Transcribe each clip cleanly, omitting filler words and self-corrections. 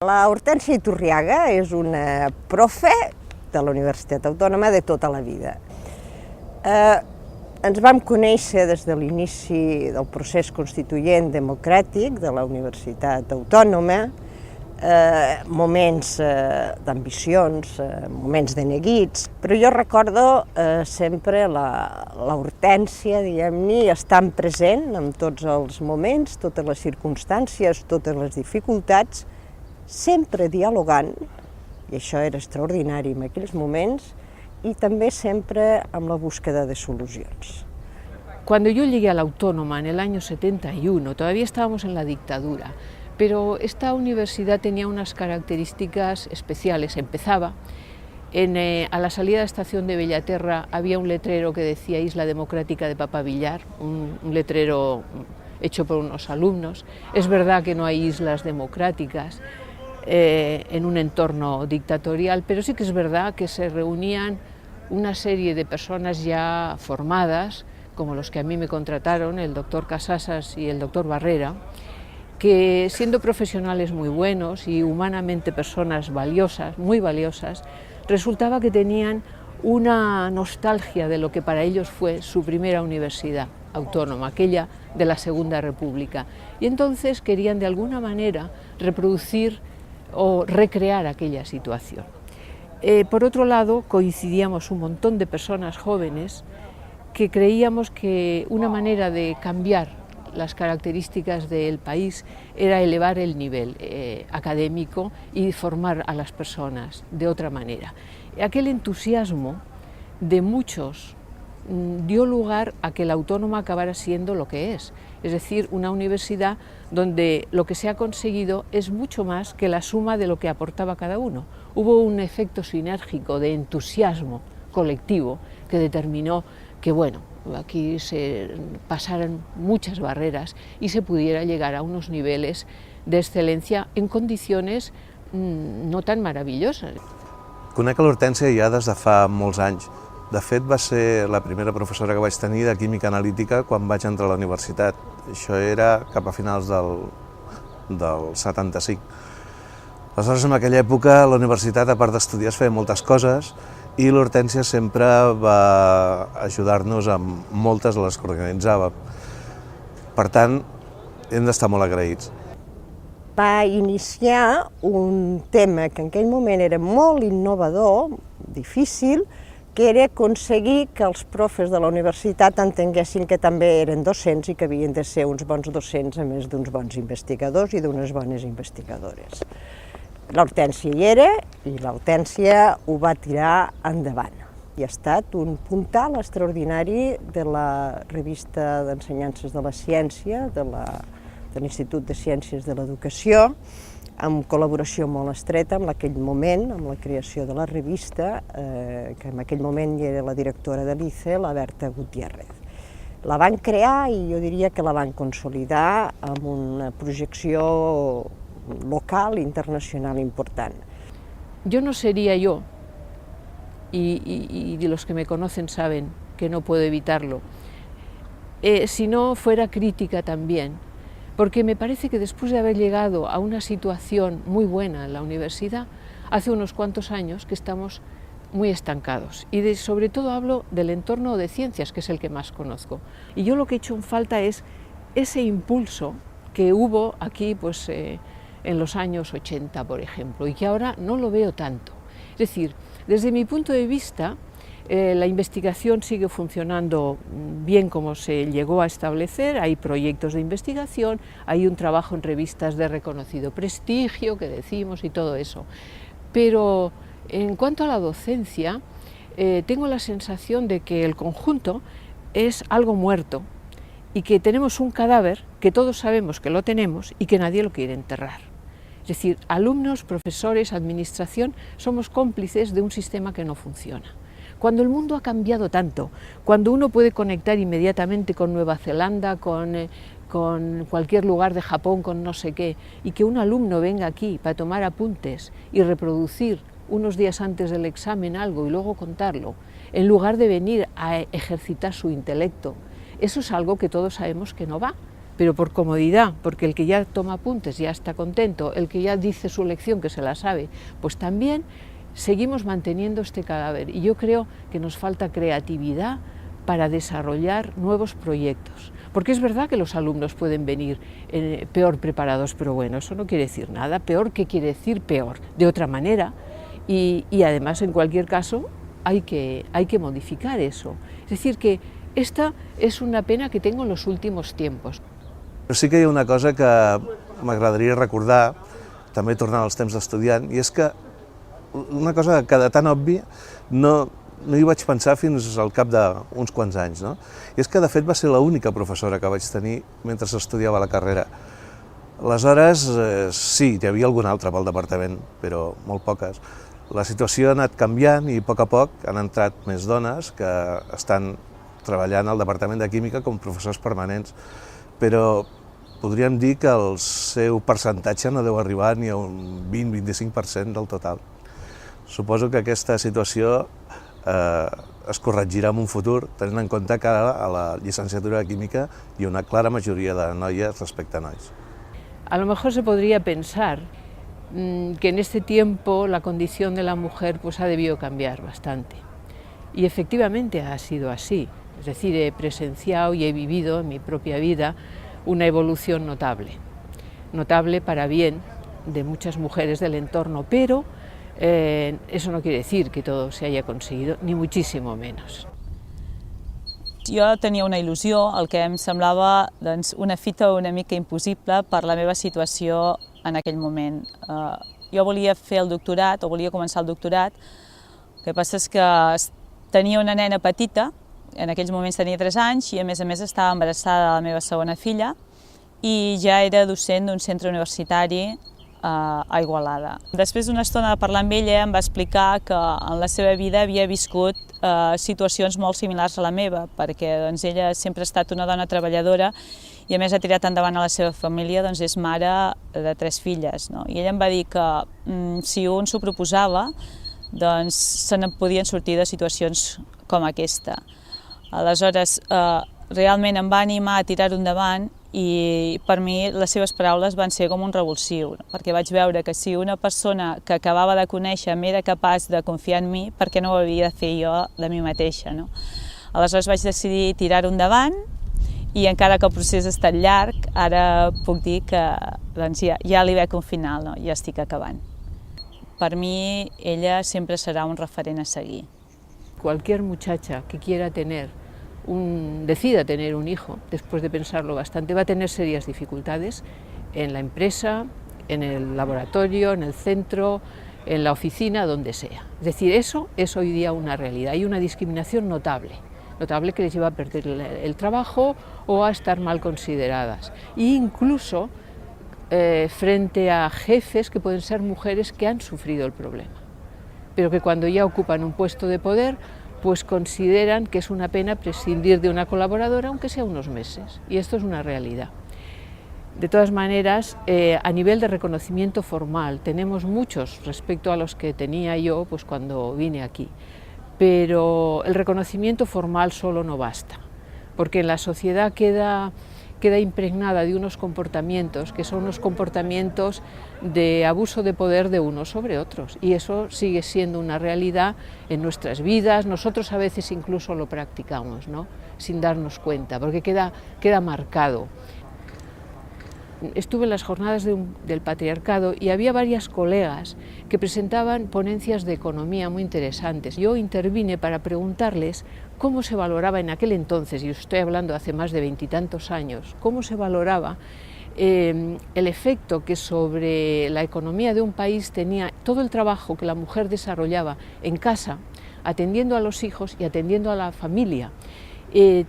La Hortènsia Iturriaga és una profe de la Universitat Autònoma de tota la vida. Ens vam conèixer des de l'inici del procés constituent democràtic de la Universitat Autònoma, moments d'ambicions, moments de neguits, però jo recordo sempre la Hortènsia, diguem-ne, estant present en tots els moments, totes les circumstàncies, totes les dificultats, sempre dialogant, i això era extraordinari en aquells moments, y también siempre en la búsqueda de soluciones. Cuando yo llegué a la Autónoma en el año 71, todavía estábamos en la dictadura, pero esta universidad tenía unas características especiales. Empezaba, a la salida de la estación de Bellaterra había un letrero que decía Isla Democrática de Papavillar, un letrero hecho por unos alumnos. Es verdad que no hay islas democráticas en un entorno dictatorial, pero sí que es verdad que se reunían una serie de personas ya formadas, como los que a mí me contrataron, el doctor Casasas y el doctor Barrera, que siendo profesionales muy buenos y humanamente personas valiosas, muy valiosas, resultaba que tenían una nostalgia de lo que para ellos fue su primera universidad autónoma, aquella de la Segunda República, y entonces querían de alguna manera reproducir o recrear aquella situación. Por otro lado, coincidíamos un montón de personas jóvenes que creíamos que una manera de cambiar las características del país era elevar el nivel académico y formar a las personas de otra manera. Aquel entusiasmo de muchos dio lugar a que la Autónoma acabara siendo lo que es decir, una universidad donde lo que se ha conseguido es mucho más que la suma de lo que aportaba cada uno. Hubo un efecto sinérgico de entusiasmo colectivo que determinó que, bueno, aquí se pasaran muchas barreras y se pudiera llegar a unos niveles de excelencia en condiciones no tan maravillosas. Conec l'Hortènsia ja des de fa molts anys. De fet, va ser la primera professora que vaig tenir de química analítica quan vaig entrar a la universitat. Això era cap a finals del 75. Aleshores, en aquella època, la universitat, a part d'estudiar, feia moltes coses i l'Hortènsia sempre va ajudar-nos amb moltes de les que organitzàvem. Per tant, hem d'estar molt agraïts. Va iniciar un tema que en aquell moment era molt innovador, difícil, que era aconseguir que els profes de la universitat entenguessin que també eren docents i que havien de ser uns bons docents a més d'uns bons investigadors i d'unes bones investigadores. L'Hortènsia hi era i l'Hortènsia ho va tirar endavant. I ha estat un puntal extraordinari de la revista d'ensenyances de la ciència, de l'Institut de Ciències de l'Educació, amb col·laboració molt estreta en aquell moment, amb la creació de la revista, que en aquell moment hi era la directora de l'ICE, la Berta Gutiérrez. La van crear i jo diria que la van consolidar amb una projecció local i internacional important. Yo no sería yo, y los que me conocen saben que no puedo evitarlo, si no fuera crítica también, porque me parece que después de haber llegado a una situación muy buena en la universidad, hace unos cuantos años que estamos muy estancados. Y sobre todo hablo del entorno de ciencias, que es el que más conozco. Y yo lo que he hecho en falta es ese impulso que hubo aquí pues, en los años 80, por ejemplo, y que ahora no lo veo tanto. Es decir, desde mi punto de vista, la investigación sigue funcionando bien como se llegó a establecer, hay proyectos de investigación, hay un trabajo en revistas de reconocido prestigio, que decimos, y todo eso. Pero en cuanto a la docencia, tengo la sensación de que el conjunto es algo muerto y que tenemos un cadáver que todos sabemos que lo tenemos y que nadie lo quiere enterrar. Es decir, alumnos, profesores, administración, somos cómplices de un sistema que no funciona. Cuando el mundo ha cambiado tanto, cuando uno puede conectar inmediatamente con Nueva Zelanda, con cualquier lugar de Japón, con no sé qué, y que un alumno venga aquí para tomar apuntes y reproducir unos días antes del examen algo y luego contarlo, en lugar de venir a ejercitar su intelecto, eso es algo que todos sabemos que no va. pero por comodidad, porque el que ya toma apuntes ya está contento, el que ya dice su lección, que se la sabe, pues también seguimos manteniendo este cadáver. Y yo creo que nos falta creatividad para desarrollar nuevos proyectos. Porque es verdad que los alumnos pueden venir peor preparados, pero bueno, eso no quiere decir nada. Peor, ¿qué quiere decir peor? De otra manera. Y además, en cualquier caso, hay que modificar eso. Es decir, que esta es una pena que tengo en los últimos tiempos. Però sí que hi ha una cosa que m'agradaria recordar, també tornant als temps d'estudiant, i és que una cosa que de tan òbvia no hi vaig pensar fins al cap d'uns quants anys, no? I és que, de fet, va ser l'única professora que vaig tenir mentre estudiava la carrera. Aleshores, sí, hi havia algun altre pel departament, però molt poques. La situació ha anat canviant i, a poc, han entrat més dones que estan treballant al Departament de Química com professors permanents, però podríem dir que el seu percentatge no deu arribar ni a un 20-25% del total. Suposo que aquesta situació es corregirà en un futur, tenint en compte que a la llicenciatura de Química hi ha una clara majoria de noies respecte a nois. A lo mejor se podría pensar que en este tiempo la condición de la mujer pues ha debido cambiar bastante. Y efectivamente ha sido así. Es decir, he presenciado y he vivido en mi propia vida una evolución notable. Notable para bien de muchas mujeres del entorno, pero eso no quiere decir que todo se haya conseguido, ni muchísimo menos. Jo tenia una il·lusió, el que em semblava una fita una mica impossible per la meva situació en aquell moment. Jo volia fer el doctorat, o volia començar el doctorat, el que passa és que tenia una nena petita, en aquells moments tenia 3 anys, i a més estava embarassada de la meva segona filla, i ja era docent d'un centre universitari a Igualada. Després d'una estona de parlar amb ella em va explicar que en la seva vida havia viscut situacions molt similars a la meva, perquè ella sempre ha estat una dona treballadora i a més ha tirat endavant a la seva família, és mare de 3 filles. I ella em va dir que si un s'ho proposava, se n'en podien sortir de situacions com aquesta. Aleshores, realment em va animar a tirar-ho endavant i per mi les seves paraules van ser com un revulsiu, perquè vaig veure que si una persona que acabava de conèixer m'era capaç de confiar en mi, per què no ho havia de fer jo de mi mateixa? Aleshores vaig decidir tirar-ho endavant i encara que el procés ha estat llarg, ara puc dir que ja li veig un final, ja estic acabant. Per mi ella sempre serà un referent a seguir. Cualquier muchacha que quiera decida tener un hijo, después de pensarlo bastante, va a tener serias dificultades en la empresa, en el laboratorio, en el centro, en la oficina, donde sea. Es decir, eso es hoy día una realidad. Hay una discriminación notable que les lleva a perder el trabajo o a estar mal consideradas. E incluso frente a jefes que pueden ser mujeres que han sufrido el problema, pero que cuando ya ocupan un puesto de poder, pues consideran que es una pena prescindir de una colaboradora, aunque sea unos meses, y esto es una realidad. De todas maneras, a nivel de reconocimiento formal, tenemos muchos respecto a los que tenía yo pues, cuando vine aquí, pero el reconocimiento formal solo no basta, porque en la sociedad queda impregnada de unos comportamientos que son unos comportamientos de abuso de poder de unos sobre otros, y eso sigue siendo una realidad en nuestras vidas. Nosotros a veces incluso lo practicamos, sin darnos cuenta, porque queda marcado. Estuve en las jornadas del patriarcado y había varias colegas que presentaban ponencias de economía muy interesantes. Yo intervine para preguntarles cómo se valoraba en aquel entonces, y estoy hablando hace más de 20 y tantos años, cómo se valoraba el efecto que sobre la economía de un país tenía todo el trabajo que la mujer desarrollaba en casa, atendiendo a los hijos y atendiendo a la familia.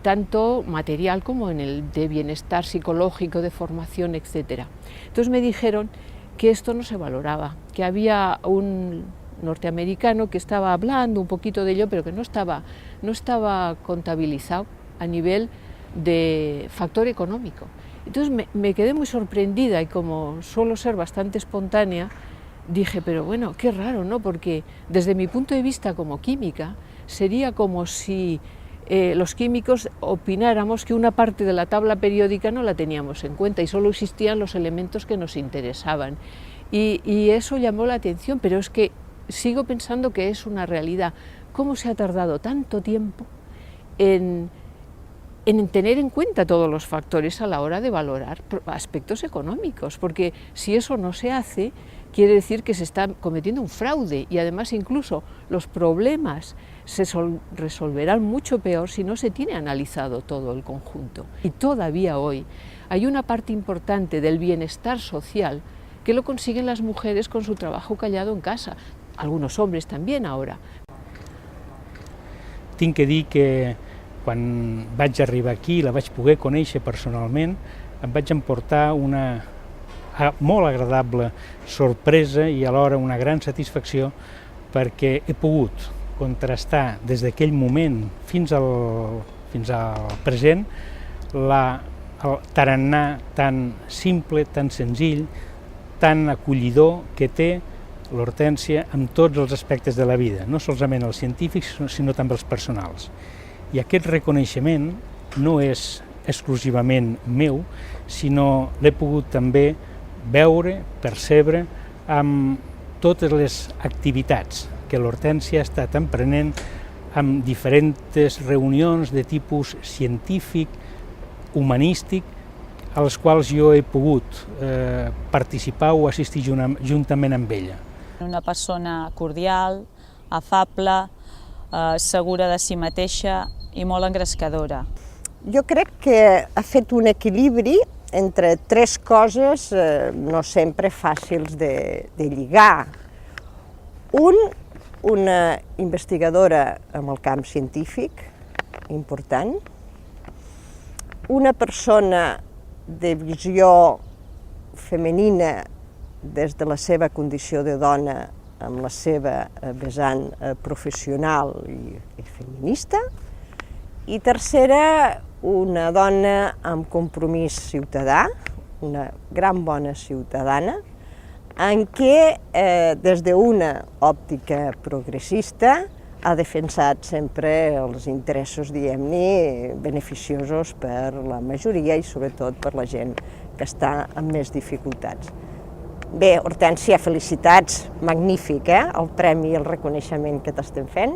Tanto material como en el de bienestar psicológico, de formación, etc. Entonces me dijeron que esto no se valoraba, que había un norteamericano que estaba hablando un poquito de ello, pero que no estaba contabilizado a nivel de factor económico. Entonces me quedé muy sorprendida y como suelo ser bastante espontánea, dije, pero bueno, qué raro, ¿no? Porque desde mi punto de vista como química, sería como si los químicos opináramos que una parte de la tabla periódica no la teníamos en cuenta y solo existían los elementos que nos interesaban. Y eso llamó la atención, pero es que sigo pensando que es una realidad. ¿Cómo se ha tardado tanto tiempo en tener en cuenta todos los factores a la hora de valorar aspectos económicos? Porque si eso no se hace, quiere decir que se está cometiendo un fraude y además incluso los problemas se resolverán mucho peor si no se tiene analizado todo el conjunto. Y todavía hoy hay una parte importante del bienestar social que lo consiguen las mujeres con su trabajo callado en casa, algunos hombres también ahora. Tinc que dir que quan vaig arribar aquí i la vaig poder conèixer personalment, em vaig emportar una molt agradable sorpresa i alhora una gran satisfacció perquè he pogut contrastar des d'aquell moment fins al present el tarannà tan simple, tan senzill, tan acollidor que té l'Hortènsia en tots els aspectes de la vida, no solament els científics, sinó també els personals. I aquest reconeixement no és exclusivament meu, sinó l'he pogut també veure, percebre amb totes les activitats que l'Hortènsia ha estat emprenent amb diferents reunions de tipus científic, humanístic, a les quals jo he pogut participar o assistir juntament amb ella. Una persona cordial, afable, segura de si mateixa i molt engrescadora. Jo crec que ha fet un equilibri entre tres coses no sempre fàcils de lligar. Una investigadora en el camp científic, important, una persona de visió femenina des de la seva condició de dona amb la seva vessant professional i feminista, i tercera, una dona amb compromís ciutadà, una gran bona ciutadana, en què des d'una òptica progressista ha defensat sempre els interessos, diguem-ne, beneficiosos per la majoria i sobretot per la gent que està amb més dificultats. Bé, Hortènsia, felicitats, magnífic, el premi i el reconeixement que t'estem fent.